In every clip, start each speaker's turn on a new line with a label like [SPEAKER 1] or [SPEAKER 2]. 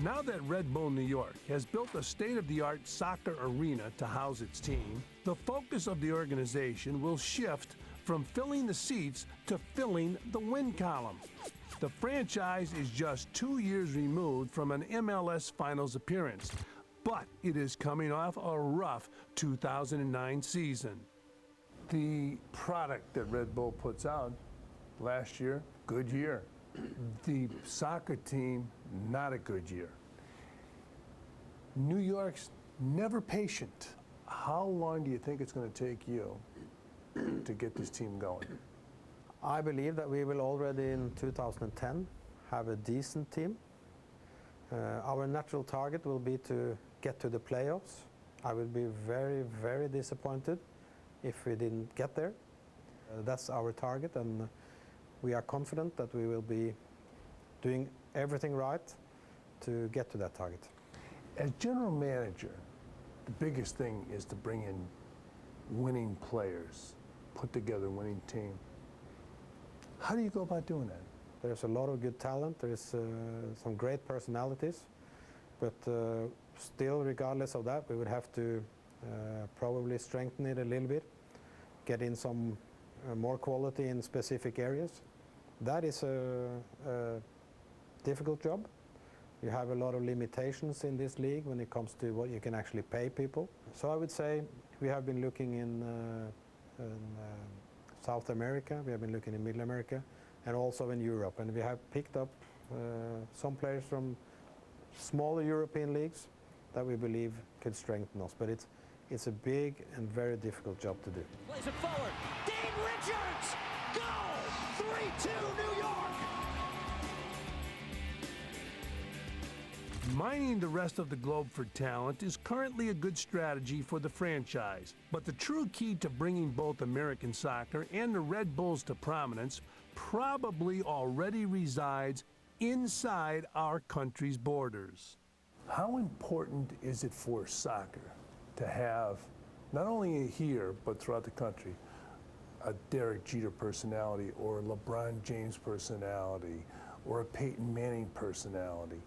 [SPEAKER 1] Now that Red Bull New York has built a state-of-the-art soccer arena to house its team, the focus of the organization will shift from filling the seats to filling the win column. The franchise is just 2 years removed from an MLS Finals appearance, but it is coming off a rough 2009 season. The product that Red Bull puts out last year, good year. The soccer team, not a good year. New York's never patient. How long do you think it's going to take you to get this team going?
[SPEAKER 2] I believe that we will already in 2010 have a decent team. Our natural target will be to get to the playoffs. I will be very, very disappointed if we didn't get there. That's our target, and we are confident that we will be doing everything right to get to that target.
[SPEAKER 1] As general manager, the biggest thing is to bring in winning players, put together a winning team. How do you go about doing that?
[SPEAKER 2] There's a lot of good talent, there's some great personalities, but still, regardless of that, we would have to probably strengthen it a little bit, get in some more quality in specific areas. That is a difficult job. You have a lot of limitations in this league when it comes to what you can actually pay people. So I would say we have been looking in South America, we have been looking in Middle America, and also in Europe. And we have picked up some players from smaller European leagues that we believe could strengthen us. But it's a big and very difficult job to do.
[SPEAKER 3] Plays it forward. Dean Richards! Goal! 3-2 New York!
[SPEAKER 1] Mining the rest of the globe for talent is currently a good strategy for the franchise, but the true key to bringing both American soccer and the Red Bulls to prominence probably already resides inside our country's borders. How important is it for soccer to have, not only here, but throughout the country, a Derek Jeter personality or a LeBron James personality or a Peyton Manning personality?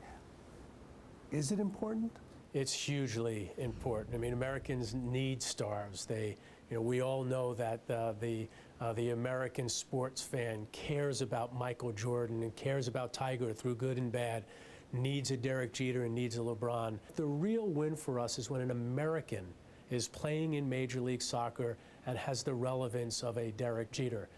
[SPEAKER 1] Is it important?
[SPEAKER 4] It's hugely important. I mean, Americans need stars. We all know that the American sports fan cares about Michael Jordan and cares about Tiger through good and bad, needs a Derek Jeter and needs a LeBron. The real win for us is when an American is playing in Major League Soccer and has the relevance of a Derek Jeter.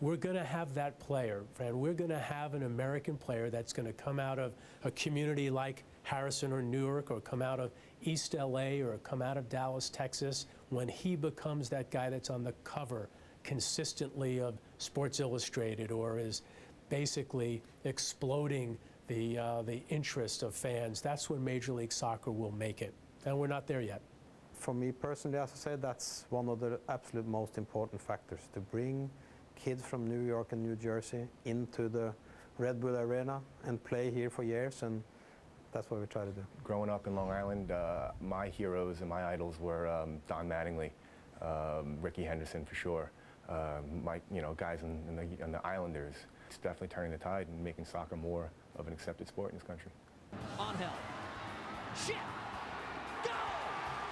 [SPEAKER 4] We're going to have that player, Fran. We're going to have an American player that's going to come out of a community like Harrison or Newark, or come out of East LA, or come out of Dallas, Texas, when he becomes that guy that's on the cover consistently of Sports Illustrated, or is basically exploding the interest of fans. That's when Major League Soccer will make it, and we're not there yet.
[SPEAKER 2] For me personally, as I said, that's one of the absolute most important factors, to bring kids from New York and New Jersey into the Red Bull Arena and play here for years, and that's what we try to do.
[SPEAKER 5] Growing up in Long Island, my heroes and my idols were Don Mattingly, Ricky Henderson for sure, guys in the Islanders. It's definitely turning the tide and making soccer more of an accepted sport in this country.
[SPEAKER 3] Angel. Shit! Go!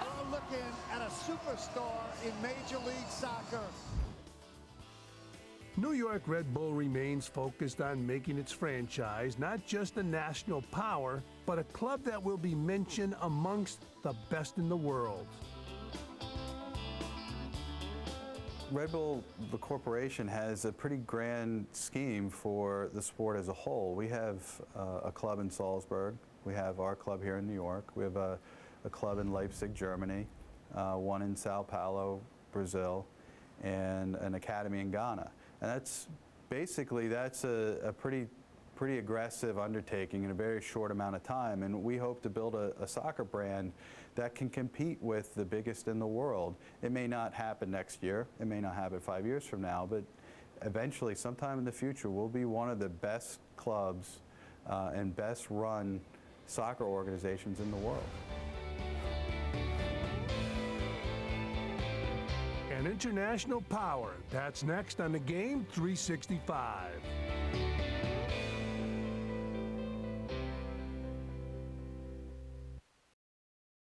[SPEAKER 6] We're looking at a superstar in Major League Soccer.
[SPEAKER 1] New York Red Bull remains focused on making its franchise not just a national power, but a club that will be mentioned amongst the best in the world.
[SPEAKER 7] Red Bull, the corporation, has a pretty grand scheme for the sport as a whole. We have a club in Salzburg. We have our club here in New York. We have a club in Leipzig, Germany, one in Sao Paulo, Brazil, and an academy in Ghana. And that's a pretty aggressive undertaking in a very short amount of time. And we hope to build a soccer brand that can compete with the biggest in the world. It may not happen next year. It may not happen 5 years from now. But eventually, sometime in the future, we'll be one of the best clubs and best run soccer organizations in the world.
[SPEAKER 1] An international power. That's next on the Game 365.